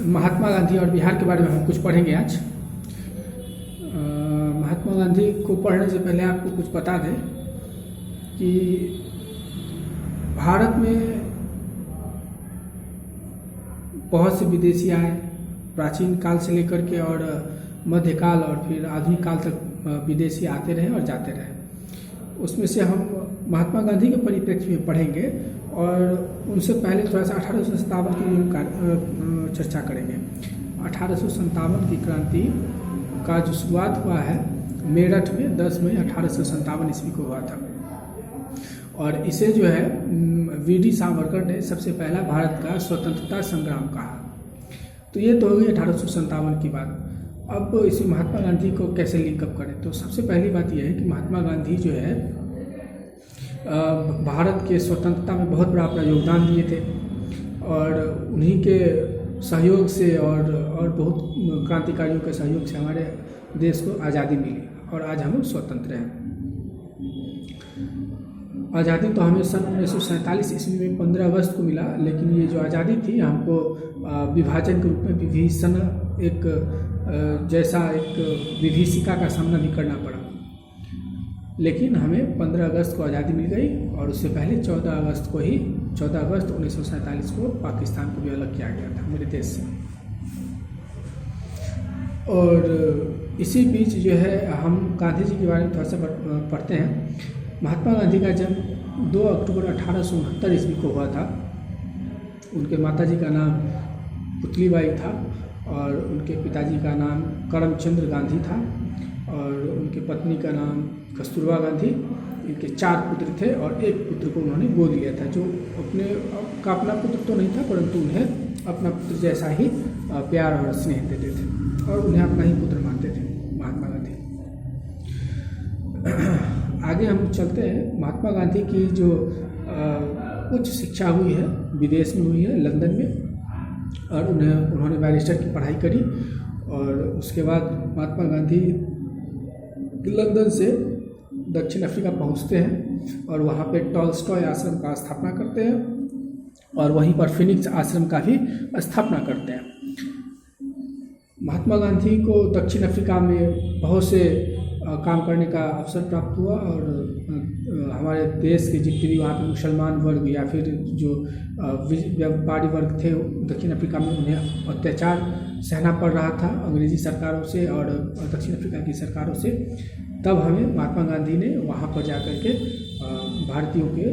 महात्मा गांधी और बिहार के बारे में हम कुछ पढ़ेंगे आज। महात्मा गांधी को पढ़ने से पहले आपको कुछ बता दें कि भारत में बहुत से विदेशी आए, प्राचीन काल से लेकर के और मध्यकाल और फिर आधुनिक काल तक विदेशी आते रहे और जाते रहे। उसमें से हम महात्मा गांधी के परिप्रेक्ष्य में पढ़ेंगे और उनसे पहले थोड़ा सा 1857 की चर्चा करेंगे। 1857 की क्रांति का जो शुरुआत हुआ है मेरठ में 10 मई 1857 ईस्वी को हुआ था और इसे जो है वी.डी. सावरकर ने सबसे पहला भारत का स्वतंत्रता संग्राम कहा। तो ये तो हो गई 1857 की बात। अब इसी महात्मा गांधी को कैसे लिंकअप करें, तो सबसे पहली बात यह है कि महात्मा गांधी जो है भारत के स्वतंत्रता में बहुत बड़ा अपना योगदान दिए थे और उन्हीं के सहयोग से और बहुत क्रांतिकारियों के सहयोग से हमारे देश को आज़ादी मिली और आज हम स्वतंत्र हैं। आज़ादी तो हमें सन 1947 ईस्वी में 15 अगस्त को मिला, लेकिन ये जो आज़ादी थी हमको विभाजन के रूप में विभीषण जैसा एक विभीषिका का सामना भी करना पड़ा, लेकिन हमें 15 अगस्त को आज़ादी मिल गई और उससे पहले 14 अगस्त 1947 को पाकिस्तान को भी अलग किया गया था मेरे देश से। और इसी बीच जो है हम गांधी जी के बारे में थोड़ा सा पढ़ते हैं। महात्मा गांधी का जन्म 2 अक्टूबर 1869 ईस्वी को हुआ था। उनके माताजी का नाम पुतलीबाई था और उनके पिताजी का नाम करमचंद्र गांधी था और उनकी पत्नी का नाम कस्तूरबा गांधी। इनके 4 पुत्र थे और एक पुत्र को उन्होंने गोद लिया था, जो अपना पुत्र तो नहीं था, परंतु उन्हें अपना पुत्र जैसा ही प्यार और स्नेह देते थे और उन्हें अपना ही पुत्र मानते थे महात्मा गांधी। आगे हम चलते हैं। महात्मा गांधी की जो उच्च शिक्षा हुई है विदेश में हुई है, लंदन में, और उन्होंने बैरिस्टर की पढ़ाई करी और उसके बाद महात्मा गांधी लंदन से दक्षिण अफ्रीका पहुंचते हैं और वहां पे टॉल्स्टॉय आश्रम का स्थापना करते हैं और वहीं पर फिनिक्स आश्रम का भी स्थापना करते हैं। महात्मा गांधी को दक्षिण अफ्रीका में बहुत से काम करने का अवसर प्राप्त हुआ और हमारे देश के जितने भी वहाँ पे मुसलमान वर्ग या फिर जो व्यापारी वर्ग थे दक्षिण अफ्रीका में, उन्हें अत्याचार सहना पड़ रहा था अंग्रेजी सरकारों से और दक्षिण अफ्रीका की सरकारों से। तब हमें महात्मा गांधी ने वहाँ पर जाकर के भारतीयों के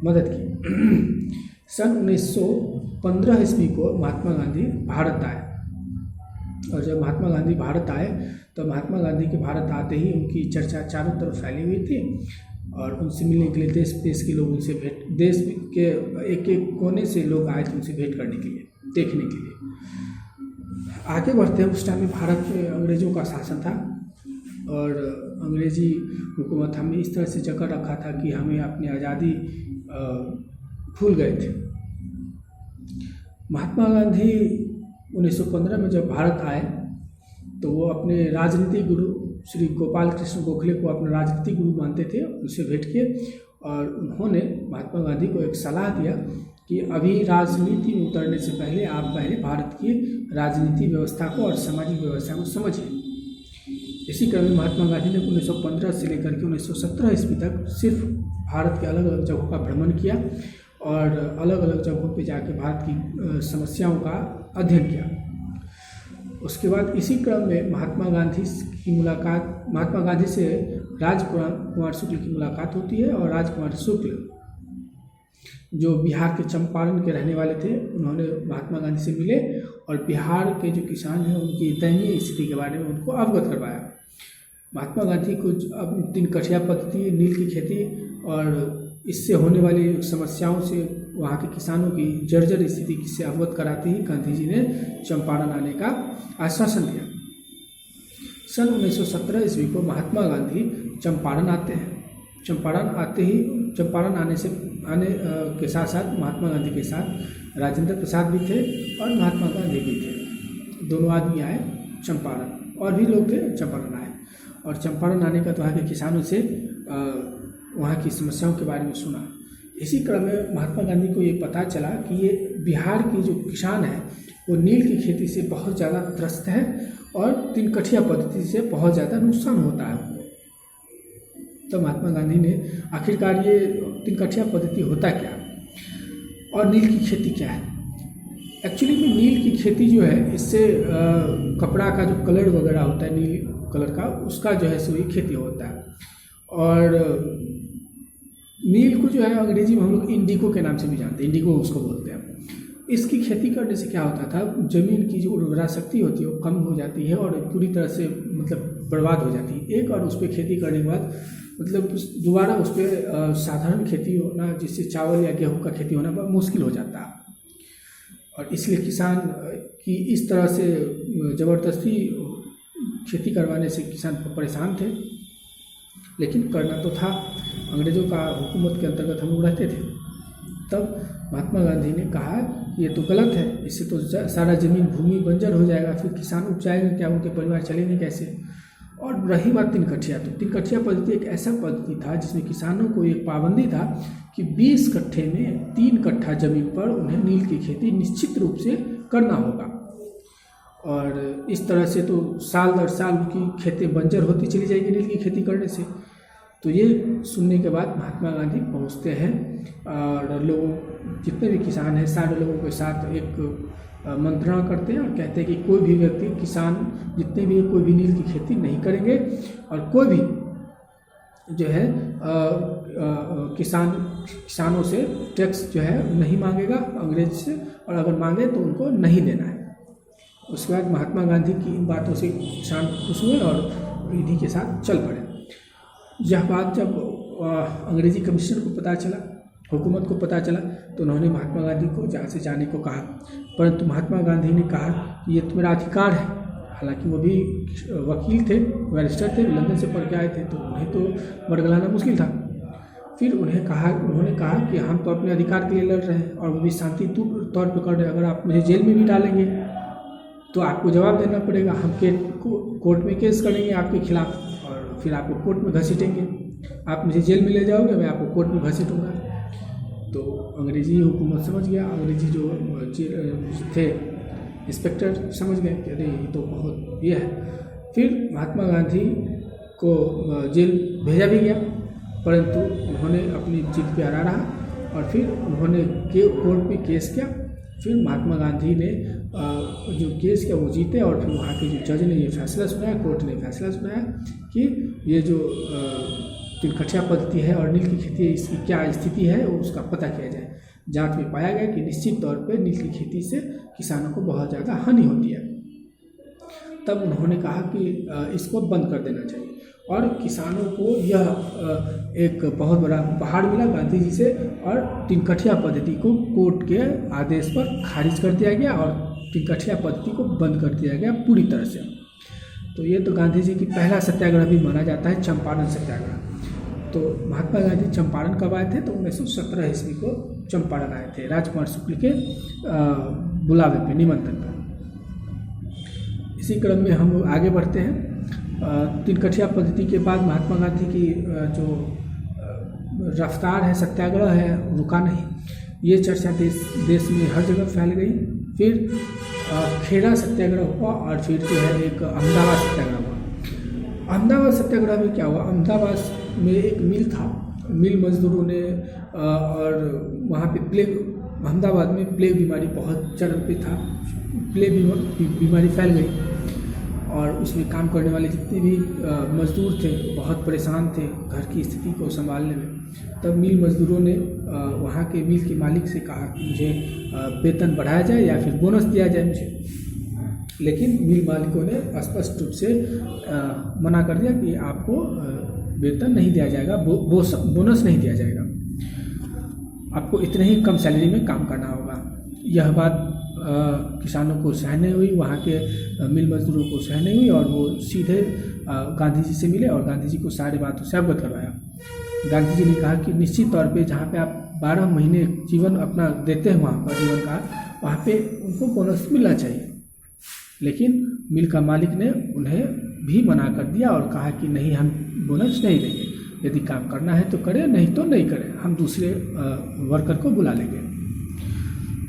मदद की। सन 1915 ईस्वी को महात्मा गांधी भारत आए और जब महात्मा गांधी भारत आए तो महात्मा गांधी के भारत आते ही उनकी चर्चा चारों तरफ फैली हुई थी और उनसे मिलने के लिए देश विदेश के लोग उनसे देश के एक एक कोने से लोग आए थे उनसे भेंट करने के लिए, देखने के लिए। आगे बढ़ते हैं। उस टाइम में भारत में अंग्रेज़ों का शासन था और अंग्रेज़ी हुकूमत हमें इस तरह से जकड़ रखा था कि हमें अपनी आज़ादी भूल गए थे। महात्मा गांधी 1915 में जब भारत आए तो वो अपने राजनीतिक गुरु श्री गोपाल कृष्ण गोखले को अपना राजनीतिक गुरु मानते थे। उनसे भेंट किए और उन्होंने महात्मा गांधी को एक सलाह दिया कि अभी राजनीति में उतरने से पहले आप पहले भारत की राजनीति व्यवस्था को और सामाजिक व्यवस्था को समझिए। इसी क्रम में महात्मा गांधी ने 1915 से लेकर के 1917 ईस्वी तक सिर्फ भारत के अलग अलग जगहों का भ्रमण किया और अलग अलग जगहों पर जाकर भारत की समस्याओं का अध्ययन किया। उसके बाद इसी क्रम में महात्मा गांधी से राजकुमार शुक्ल की मुलाकात होती है और राजकुमार शुक्ल जो बिहार के चंपारण के रहने वाले थे, उन्होंने महात्मा गांधी से मिले और बिहार के जो किसान हैं उनकी दयनीय स्थिति के बारे में उनको अवगत करवाया। महात्मा गांधी को अब 3 कठिया पद्धति, नील की खेती और इससे होने वाली समस्याओं से वहाँ के किसानों की जर्जर स्थिति से अवगत कराते ही गांधी जी ने चंपारण आने का आश्वासन दिया। सन 1917 ईस्वी को महात्मा गांधी चंपारण आते हैं। चंपारण आने के साथ साथ महात्मा गांधी के साथ राजेंद्र प्रसाद भी थे और महात्मा गांधी भी थे। दोनों आदमी आए चंपारण, और भी लोग थे, चंपारण आए और चंपारण आने का तो वहाँ के किसानों से वहाँ की समस्याओं के बारे में सुना। इसी क्रम में महात्मा गांधी को ये पता चला कि ये बिहार की जो किसान है वो नील की खेती से बहुत ज़्यादा त्रस्त है और तीन कठिया पद्धति से बहुत ज़्यादा नुकसान होता है उनको। तो महात्मा गांधी ने आखिरकार ये तीन कठिया पद्धति होता क्या और नील की खेती क्या है। एक्चुअली में नील की खेती जो है इससे कपड़ा का जो कलर वगैरह होता है नील कलर का, उसका जो है सो ये खेती होता है। और नील को जो है अंग्रेजी में हम लोग इंडिगो के नाम से भी जानते हैं, इंडिगो उसको बोलते हैं। इसकी खेती करने से क्या होता था, ज़मीन की जो उर्वरा शक्ति होती है वो कम हो जाती है और पूरी तरह से मतलब बर्बाद हो जाती है। एक और उस पर खेती करने के बाद मतलब दोबारा उस पर साधारण खेती होना, जिससे चावल या गेहूँ का खेती होना बहुत मुश्किल हो जाता है। और इसलिए किसान की इस तरह से ज़बरदस्ती खेती करवाने से किसान परेशान थे, लेकिन करना तो था, अंग्रेज़ों का हुकूमत के अंतर्गत हम लोग रहते थे। तब महात्मा गांधी ने कहा ये तो गलत है, इससे तो सारा ज़मीन भूमि बंजर हो जाएगा, फिर किसान उपजाएंगे क्या, उनके परिवार चलेंगे कैसे। और रही बात तीन कठिया, तो तीन कठिया पद्धति एक ऐसा पद्धति था जिसमें किसानों को एक पाबंदी था कि 20 कट्ठे में 3 कट्ठा ज़मीन पर उन्हें नील की खेती निश्चित रूप से करना होगा। और इस तरह से तो साल दर साल उनकी खेतें बंजर होती चली जाएगी नील की खेती करने से। तो ये सुनने के बाद महात्मा गांधी पहुंचते हैं और लोगों, जितने भी किसान हैं सारे लोगों के साथ एक मंत्रणा करते हैं और कहते हैं कि कोई भी व्यक्ति, किसान जितने भी, कोई भी नील की खेती नहीं करेंगे और कोई भी जो है किसानों से टैक्स जो है नहीं मांगेगा अंग्रेज से, और अगर मांगे तो उनको नहीं देना है। उसके बाद महात्मा गांधी की इन बातों से किसान खुश हुए और इन्हीं के साथ चल पड़े। यह बात जब अंग्रेजी कमिश्नर को पता चला, हुकूमत को पता चला, तो उन्होंने महात्मा गांधी को जहाँ से जाने को कहा, परंतु महात्मा गांधी ने कहा कि ये तो मेरा अधिकार है। हालांकि वो भी वकील थे, बैरिस्टर थे, लंदन से पढ़ के आए थे, तो उन्हें तो बरगलाना मुश्किल था। फिर उन्होंने कहा कि हम तो अपने अधिकार के लिए लड़ रहे हैं और वो भी शांति तौर पर कर रहे हैं। अगर आप मुझे जेल में भी डालेंगे तो आपको जवाब देना पड़ेगा, हम कोर्ट में केस करेंगे आपके खिलाफ और फिर आपको कोर्ट में घसीटेंगे। आप मुझे जेल में ले जाओगे, मैं आपको कोर्ट में घसीटूँगा। तो अंग्रेजी हुकूमत समझ गया, अंग्रेजी जो थे इंस्पेक्टर समझ गए कि अरे ये तो बहुत ये है। फिर महात्मा गांधी को जेल भेजा भी गया, परंतु उन्होंने अपनी जिद पे अड़ा रहा और फिर उन्होंने कोर्ट में केस किया। फिर महात्मा गांधी ने जो केस किया वो जीते और फिर वहाँ के जो जज ने ये फैसला सुनाया, कोर्ट ने फैसला सुनाया कि ये जो तीन कठिया पद्धति है और नील की खेती है, इसकी क्या स्थिति है उसका पता किया जाए। जांच में पाया गया कि निश्चित तौर पे नील की खेती से किसानों को बहुत ज़्यादा हानि होती है। तब उन्होंने कहा कि इसको बंद कर देना चाहिए और किसानों को यह एक बहुत बड़ा उपहार मिला गांधी जी से, और तीन कठिया पद्धति को कोर्ट के आदेश पर खारिज कर दिया गया और तीन कठिया पद्धति को बंद कर दिया गया पूरी तरह से। तो ये तो गांधी जी की पहला सत्याग्रह भी माना जाता है, चंपारण सत्याग्रह। तो महात्मा गांधी चंपारण कब आए थे, तो 1917 ईस्वी को चंपारण आए थे, राजकुमार शुक्ल के बुलावे पे, निमंत्रण पर। इसी क्रम में हम लोग आगे बढ़ते हैं। तीन कठिया पद्धति के बाद महात्मा गांधी की जो रफ्तार है, सत्याग्रह है, रुका नहीं। ये चर्चा देश में हर जगह फैल गई। फिर खेड़ा सत्याग्रह हुआ और फिर जो है एक अहमदाबाद सत्याग्रह हुआ। अहमदाबाद सत्याग्रह में क्या हुआ, अहमदाबाद में एक मिल था, मिल मजदूरों ने और वहाँ पे प्लेग, अहमदाबाद में प्लेग बीमारी बहुत चरम पे था, प्लेग बीमारी फैल गई और उसमें काम करने वाले जितने भी मजदूर थे बहुत परेशान थे घर की स्थिति को संभालने में। तब मिल मजदूरों ने वहाँ के मिल के मालिक से कहा कि मुझे वेतन बढ़ाया जाए या फिर बोनस दिया जाए मुझे, लेकिन मिल मालिकों ने स्पष्ट रूप से मना कर दिया कि आपको वेतन नहीं दिया जाएगा, बोनस नहीं दिया जाएगा, आपको इतने ही कम सैलरी में काम करना होगा। यह बात किसानों को सहने हुई, वहाँ के मिल मजदूरों को सहने हुई और वो सीधे गांधी जी से मिले और गांधी जी को सारी बातों से अवगत करवाया। गांधी जी ने कहा कि निश्चित तौर पे जहाँ पे आप 12 महीने जीवन अपना देते हैं वहाँ पर जीवन का, वहाँ पे उनको बोनस मिलना चाहिए। लेकिन मिल का मालिक ने उन्हें भी मना कर दिया और कहा कि नहीं, हम बोनस नहीं देंगे। यदि काम करना है तो करें, नहीं तो नहीं करें, हम दूसरे वर्कर को बुला लेंगे।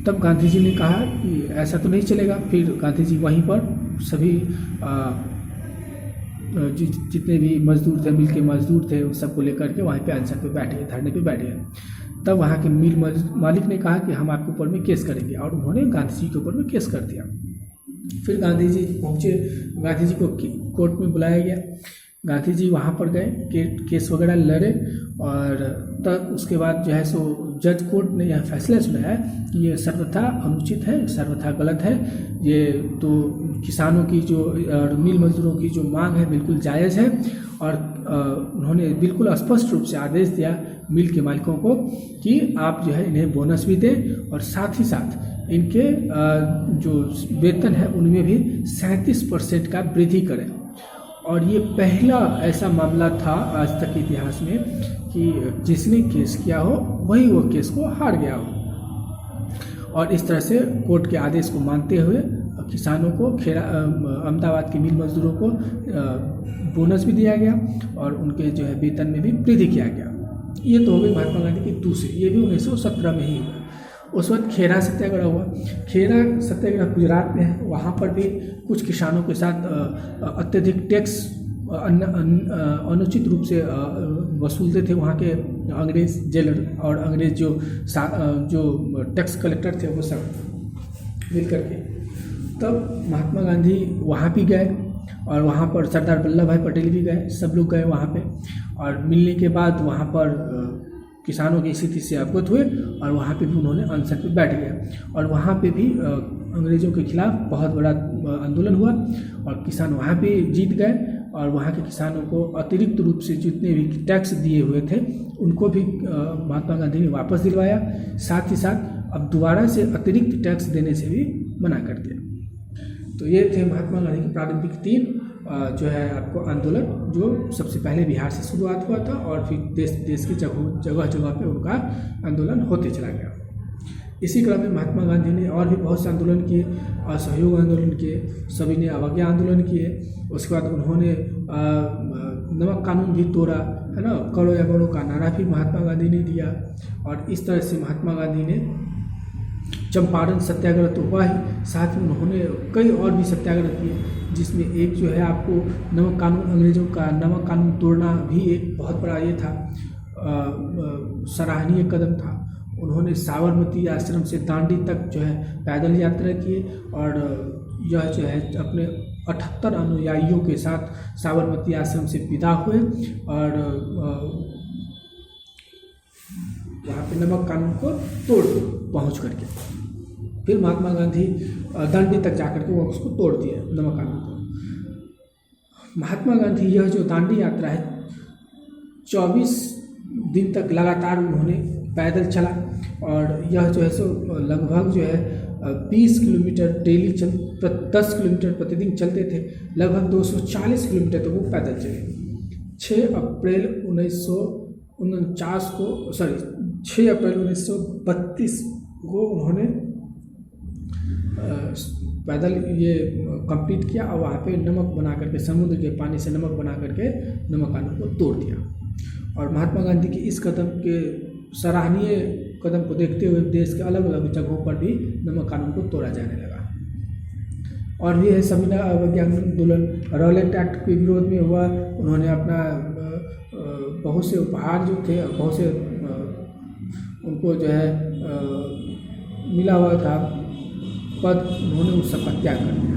तब गांधी जी ने कहा कि ऐसा तो नहीं चलेगा। फिर गांधी जी वहीं पर सभी जितने भी मजदूर थे, मिल के मजदूर थे, उन सबको लेकर के वहीं पे अनशन पे बैठ गए, धरने पे बैठ गए। तब वहाँ के मिल मालिक ने कहा कि हम आपके ऊपर में केस करेंगे, और उन्होंने गांधी जी के ऊपर में केस कर दिया। फिर गांधी जी पहुँचे, गांधी जी को कोर्ट में बुलाया गया। गांधी जी वहाँ पर गए, केस वगैरह लड़े, और तब उसके बाद जो है सो जज कोर्ट ने यह फैसला सुनाया कि ये सर्वथा अनुचित है, सर्वथा गलत है। ये तो किसानों की जो और मिल मजदूरों की जो मांग है बिल्कुल जायज़ है, और उन्होंने बिल्कुल स्पष्ट रूप से आदेश दिया मिल के मालिकों को कि आप जो है इन्हें बोनस भी दें, और साथ ही साथ इनके जो वेतन है उनमें भी 37% का वृद्धि करें। और ये पहला ऐसा मामला था आज तक के इतिहास में कि जिसने केस किया हो वही वो केस को हार गया हो। और इस तरह से कोर्ट के आदेश को मानते हुए किसानों को, अहमदाबाद के मिल मजदूरों को बोनस भी दिया गया, और उनके जो है वेतन में भी वृद्धि किया गया। ये तो हो गई महात्मा गांधी की दूसरी, ये भी 1917 में ही हुआ। उस वक्त खेरा सत्याग्रह हुआ। खेरा सत्याग्रह गुजरात में है। वहाँ पर भी कुछ किसानों के साथ अत्यधिक टैक्स अनुचित रूप से वसूलते थे वहाँ के अंग्रेज जेलर और अंग्रेज जो टैक्स कलेक्टर थे, वो सब मिल करके। तब महात्मा गांधी वहाँ भी गए, और वहाँ पर सरदार वल्लभ भाई पटेल भी गए, सब लोग गए वहाँ पे। और मिलने के बाद वहाँ पर किसानों की स्थिति से अवगत हुए, और वहाँ पे भी उन्होंने अनशन पे बैठ गए। और वहाँ पे भी अंग्रेज़ों के खिलाफ बहुत बड़ा आंदोलन हुआ, और किसान वहाँ पे जीत गए, और वहाँ के किसानों को अतिरिक्त रूप से जितने भी टैक्स दिए हुए थे उनको भी महात्मा गांधी ने वापस दिलवाया। साथ ही साथ अब दोबारा से अतिरिक्त टैक्स देने से भी मना कर दिया। तो ये थे महात्मा गांधी के प्रारंभिक 3 जो है आपको आंदोलन, जो सबसे पहले बिहार से शुरुआत हुआ था, और फिर देश की जगह जगह पे उनका आंदोलन होते चला गया। इसी क्रम में महात्मा गांधी ने और भी बहुत से आंदोलन किए, असहयोग आंदोलन किए, सभी ने अवज्ञा आंदोलन किए। उसके बाद उन्होंने नमक कानून भी तोड़ा, है ना, करो या मरो का नारा भी महात्मा गांधी ने दिया। और इस तरह से महात्मा गांधी ने चंपारण सत्याग्रह तो हुआ ही, साथ में उन्होंने कई और भी सत्याग्रह किए, जिसमें एक जो है आपको नमक कानून, अंग्रेज़ों का नमक कानून तोड़ना भी एक बहुत बड़ा ये था, सराहनीय कदम था। उन्होंने साबरमती आश्रम से दांडी तक जो है पैदल यात्रा किए, और यह जो है अपने 78 अनुयायियों के साथ साबरमती आश्रम से विदा हुए, और वहाँ पे नमक कानून को तोड़ पहुँच करके फिर महात्मा गांधी दांडी तक जाकर के वो उसको तोड़ दिए नमक कानून को। महात्मा गांधी यह जो दांडी यात्रा है 24 दिन तक लगातार उन्होंने पैदल चला, और यह जो है सो लगभग जो है 20 किलोमीटर डेली 10 किलोमीटर प्रतिदिन चलते थे, लगभग 240 किलोमीटर तो वो पैदल चले। 6 अप्रैल 1932 को उन्होंने पैदल ये कंप्लीट किया, और वहाँ पे नमक बना करके, समुद्र के पानी से नमक बना करके नमक कानून को तोड़ दिया। और महात्मा गांधी के इस कदम के सराहनीय कदम को देखते हुए देश के अलग अलग जगहों पर भी नमक कानून को तोड़ा जाने लगा। और भी है सविनय अवज्ञा आंदोलन, रॉलेट एक्ट के विरोध में हुआ। उन्होंने अपना बहुत से उपहार जो थे, बहुत से उनको जो है मिला हुआ था पद, उन्होंने उस सब का त्याग कर दिया।